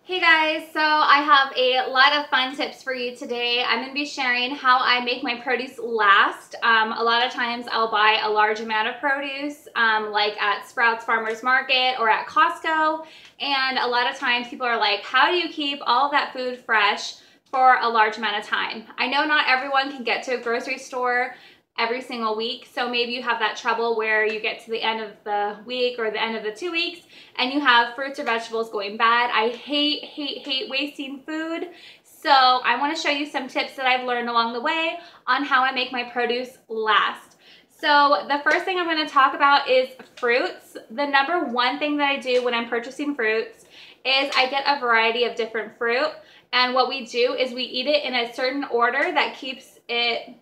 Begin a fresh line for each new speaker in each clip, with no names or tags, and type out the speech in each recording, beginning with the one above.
Hey guys, so I have a lot of fun tips for you today. I'm going to be sharing how I make my produce last. A lot of times I'll buy a large amount of produce like at Sprouts Farmers Market or at Costco, and a lot of times people are like, how do you keep all of that food fresh for a large amount of time? I know not everyone can get to a grocery store every single week, so maybe you have that trouble where you get to the end of the week or the end of the 2 weeks and you have fruits or vegetables going bad. I hate wasting food, so I want to show you some tips that I've learned along the way on how I make my produce last. So the first thing I'm going to talk about is fruits. The number one thing that I do when I'm purchasing fruits is I get a variety of different fruit, and what we do is we eat it in a certain order that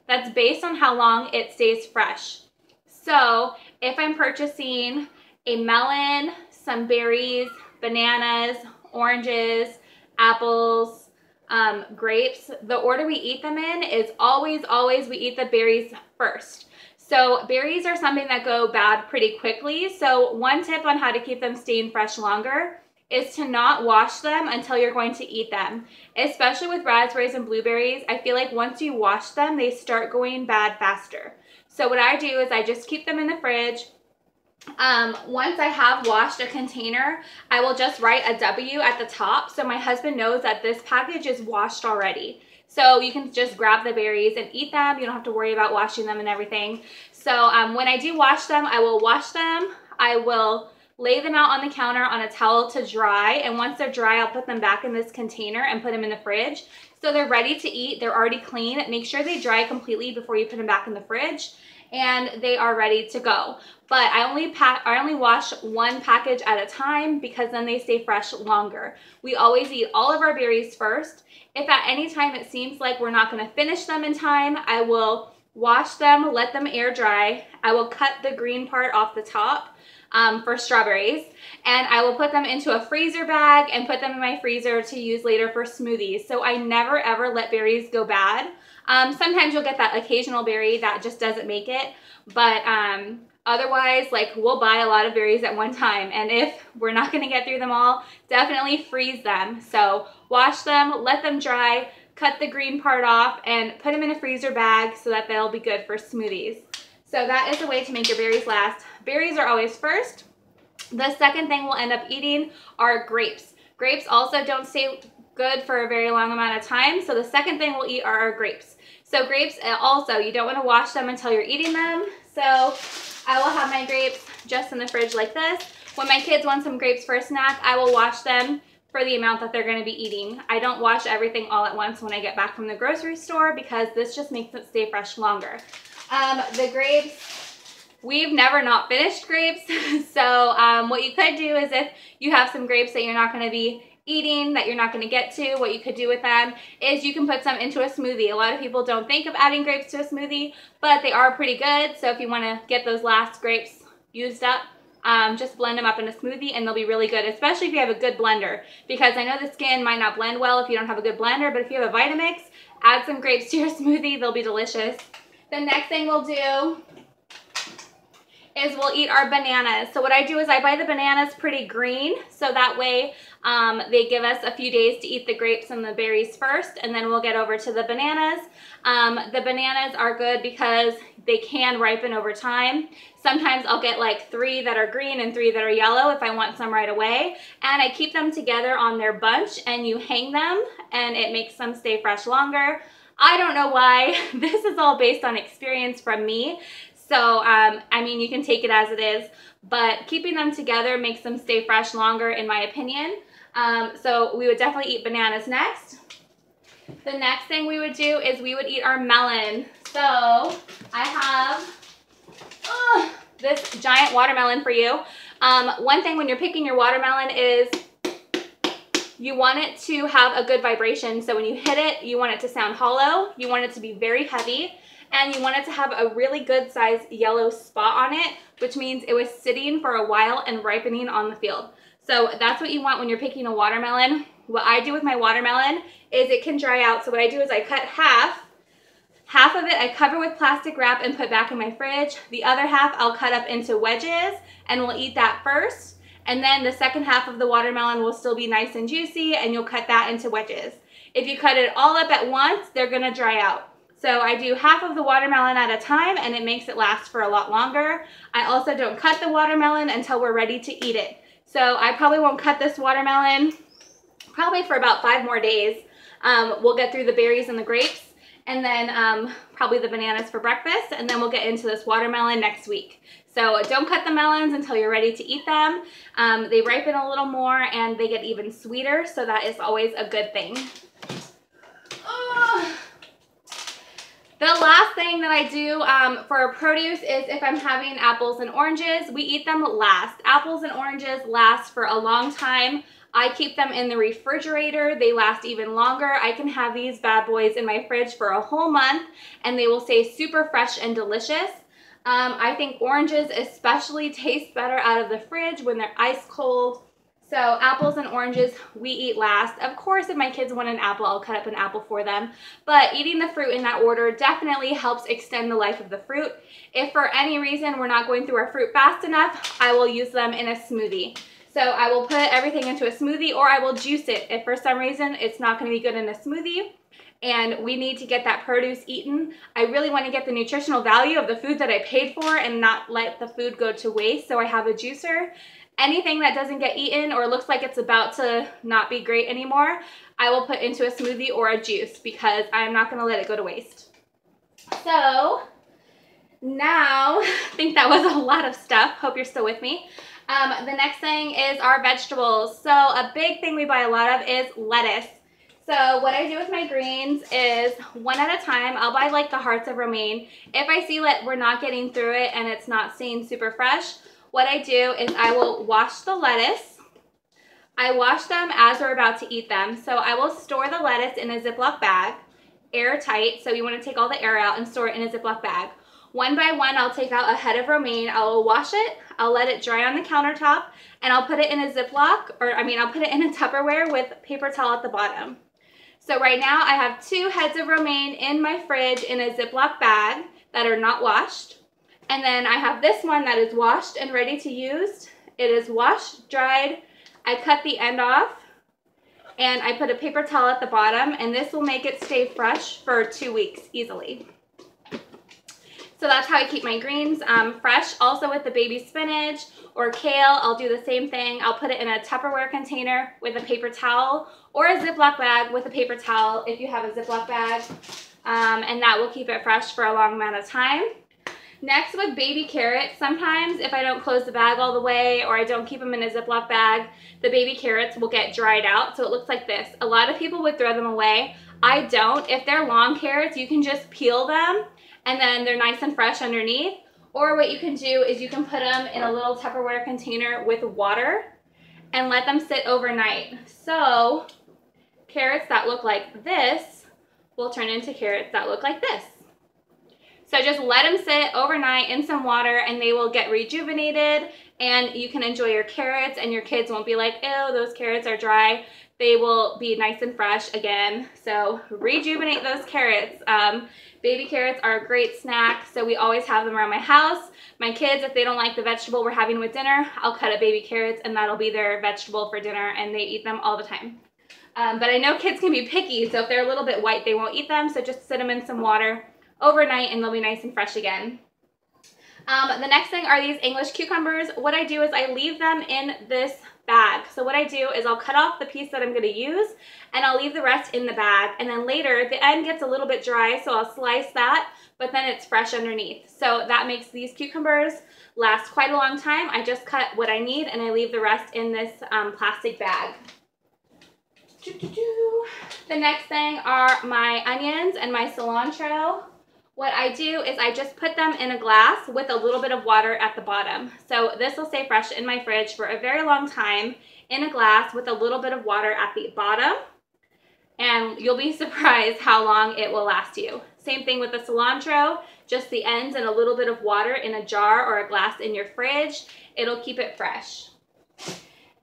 that's based on how long it stays fresh. So if I'm purchasing a melon, some berries, bananas, oranges, apples, grapes, the order we eat them in is always we eat the berries first. So berries are something that go bad pretty quickly. So one tip on how to keep them staying fresh longer is to not wash them until you're going to eat them. Especially with raspberries and blueberries, I feel like once you wash them, they start going bad faster. So what I do is I just keep them in the fridge. Once I have washed a container, I will just write a W at the top so my husband knows that this package is washed already. So you can just grab the berries and eat them. You don't have to worry about washing them and everything. So when I do wash them, I will wash them. I will lay them out on the counter on a towel to dry, and once they're dry, I'll put them back in this container and put them in the fridge. So they're ready to eat, they're already clean. Make sure they dry completely before you put them back in the fridge, and they are ready to go. But I only wash one package at a time because then they stay fresh longer. We always eat all of our berries first. If at any time it seems like we're not going to finish them in time, I will wash them, let them air dry. I will cut the green part off the top for strawberries, and I will put them into a freezer bag and put them in my freezer to use later for smoothies. So I never ever let berries go bad. Sometimes you'll get that occasional berry that just doesn't make it, but otherwise, like, we'll buy a lot of berries at one time, and if we're not going to get through them all, definitely freeze them. So wash them, let them dry, cut the green part off, and put them in a freezer bag so that they'll be good for smoothies. So that is a way to make your berries last. Berries are always first. The second thing we'll end up eating are grapes. Grapes also don't stay good for a very long amount of time, so the second thing we'll eat are our grapes. So grapes also, you don't want to wash them until you're eating them. So I will have my grapes just in the fridge like this. When my kids want some grapes for a snack, I will wash them for the amount that they're going to be eating. I don't wash everything all at once when I get back from the grocery store because this just makes it stay fresh longer. The grapes, we've never not finished grapes. So what you could do is if you have some grapes that you're not going to be eating, that you're not going to get to, what you could do with them is you can put some into a smoothie. A lot of people don't think of adding grapes to a smoothie, but they are pretty good. So if you want to get those last grapes used up, just blend them up in a smoothie and they'll be really good, especially if you have a good blender, because I know the skin might not blend well if you don't have a good blender, but if you have a Vitamix, add some grapes to your smoothie, they'll be delicious. The next thing we'll do is we'll eat our bananas. So what I do is I buy the bananas pretty green, so that way they give us a few days to eat the grapes and the berries first, and then we'll get over to the bananas. The bananas are good because they can ripen over time. Sometimes I'll get like 3 that are green and 3 that are yellow if I want some right away, and I keep them together on their bunch, and you hang them and it makes them stay fresh longer. I don't know why. This is all based on experience from me. So, I mean, you can take it as it is, but keeping them together makes them stay fresh longer, in my opinion. So we would definitely eat bananas next. The next thing we would do is we would eat our melon. So I have this giant watermelon for you. One thing when you're picking your watermelon is you want it to have a good vibration. So when you hit it, you want it to sound hollow, you want it to be very heavy, and you want it to have a really good sized yellow spot on it, which means it was sitting for a while and ripening on the field. So that's what you want when you're picking a watermelon. What I do with my watermelon is it can dry out. So what I do is I cut half of it I cover with plastic wrap and put back in my fridge. The other half I'll cut up into wedges, and we'll eat that first. and then the second half of the watermelon will still be nice and juicy, and you'll cut that into wedges. If you cut it all up at once, they're gonna dry out. So I do half of the watermelon at a time, and it makes it last for a lot longer. I also don't cut the watermelon until we're ready to eat it. So I probably won't cut this watermelon probably for about 5 more days. We'll get through the berries and the grapes, and then probably the bananas for breakfast, and then we'll get into this watermelon next week. So don't cut the melons until you're ready to eat them. They ripen a little more and they get even sweeter, so that is always a good thing. The last thing that I do for produce is if I'm having apples and oranges, we eat them last. Apples and oranges last for a long time. I keep them in the refrigerator. They last even longer. I can have these bad boys in my fridge for a whole month and they will stay super fresh and delicious. I think oranges especially taste better out of the fridge when they're ice cold. So apples and oranges we eat last. Of course, if my kids want an apple, I'll cut up an apple for them. But eating the fruit in that order definitely helps extend the life of the fruit. If for any reason we're not going through our fruit fast enough, I will use them in a smoothie. So I will put everything into a smoothie, or I will juice it if for some reason it's not going to be good in a smoothie and we need to get that produce eaten. I really want to get the nutritional value of the food that I paid for and not let the food go to waste, so I have a juicer. Anything that doesn't get eaten or looks like it's about to not be great anymore, I will put into a smoothie or a juice because I'm not going to let it go to waste. So now, I think that was a lot of stuff. Hope you're still with me. The next thing is our vegetables. So a big thing we buy a lot of is lettuce. So what I do with my greens is one at a time. I'll buy like the hearts of romaine. If I see that we're not getting through it and it's not staying super fresh, what I do is I will wash the lettuce. I wash them as we're about to eat them. So I will store the lettuce in a Ziploc bag, airtight. So you want to take all the air out and store it in a Ziploc bag. One by one, I'll take out a head of romaine. I'll wash it. I'll let it dry on the countertop, and I'll put it in a Ziploc, I'll put it in a Tupperware with paper towel at the bottom. So right now I have 2 heads of romaine in my fridge in a Ziploc bag that are not washed. And then I have this one that is washed and ready to use. It is washed, dried. I cut the end off and I put a paper towel at the bottom, and this will make it stay fresh for 2 weeks easily. So that's how I keep my greens fresh. Also with the baby spinach or kale, I'll do the same thing. I'll put it in a Tupperware container with a paper towel or a Ziploc bag with a paper towel if you have a Ziploc bag, and that will keep it fresh for a long amount of time. Next, with baby carrots, sometimes if I don't close the bag all the way or I don't keep them in a Ziploc bag, the baby carrots will get dried out, so it looks like this. A lot of people would throw them away. I don't. If they're long carrots, you can just peel them and then they're nice and fresh underneath. Or what you can do is you can put them in a little Tupperware container with water and let them sit overnight. So carrots that look like this will turn into carrots that look like this. So just let them sit overnight in some water and they will get rejuvenated, and you can enjoy your carrots and your kids won't be like, ew, those carrots are dry. They will be nice and fresh again. So rejuvenate those carrots. Baby carrots are a great snack, so we always have them around my house. My kids, if they don't like the vegetable we're having with dinner, I'll cut up baby carrots and that'll be their vegetable for dinner, and they eat them all the time. But I know kids can be picky, so if they're a little bit white, they won't eat them, so just sit them in some water overnight and they'll be nice and fresh again. The next thing are these English cucumbers. What I do is I leave them in this bag. So what I do is I'll cut off the piece that I'm going to use and I'll leave the rest in the bag, and then later the end gets a little bit dry, so I'll slice that, but then it's fresh underneath. So that makes these cucumbers last quite a long time. I just cut what I need and I leave the rest in this plastic bag. The next thing are my onions and my cilantro. What I do is I just put them in a glass with a little bit of water at the bottom. So this will stay fresh in my fridge for a very long time in a glass with a little bit of water at the bottom. And you'll be surprised how long it will last you. Same thing with the cilantro, just the ends and a little bit of water in a jar or a glass in your fridge. It'll keep it fresh.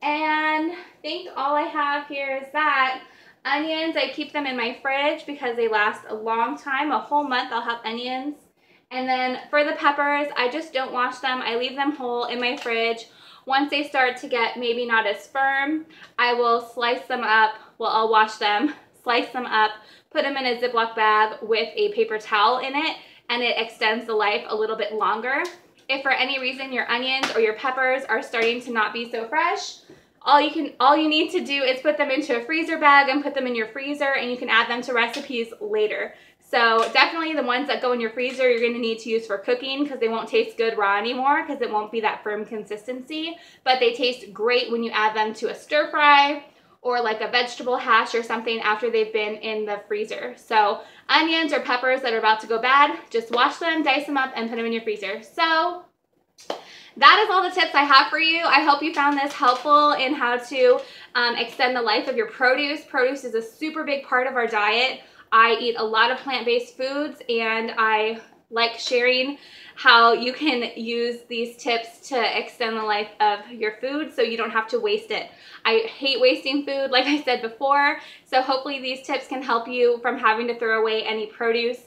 And I think all I have here is that. Onions, I keep them in my fridge because they last a long time, a whole month I'll have onions. And then for the peppers, I just don't wash them. I leave them whole in my fridge. Once they start to get maybe not as firm, I will slice them up. Well, I'll wash them, slice them up, put them in a Ziploc bag with a paper towel in it, and it extends the life a little bit longer. If for any reason your onions or your peppers are starting to not be so fresh, all you need to do is put them into a freezer bag and put them in your freezer, and you can add them to recipes later. So definitely the ones that go in your freezer you're going to need to use for cooking, because they won't taste good raw anymore because it won't be that firm consistency, but they taste great when you add them to a stir fry or like a vegetable hash or something after they've been in the freezer. So onions or peppers that are about to go bad, just wash them, dice them up, and put them in your freezer. So that is all the tips I have for you. I hope you found this helpful in how to extend the life of your produce. Produce is a super big part of our diet. I eat a lot of plant-based foods, and I like sharing how you can use these tips to extend the life of your food so you don't have to waste it. I hate wasting food, like I said before, so hopefully these tips can help you from having to throw away any produce.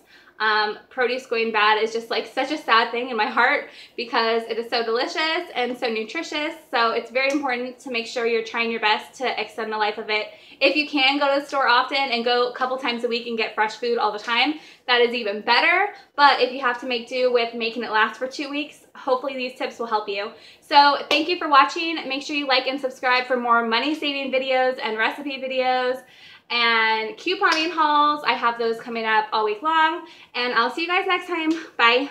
Produce going bad is just like such a sad thing in my heart because it is so delicious and so nutritious. So it's very important to make sure you're trying your best to extend the life of it. If you can go to the store often and go a couple times a week and get fresh food all the time, that is even better. But if you have to make do with making it last for 2 weeks, hopefully these tips will help you. So thank you for watching. Make sure you like and subscribe for more money saving videos and recipe videos and couponing hauls. I have those coming up all week long, and I'll see you guys next time. Bye.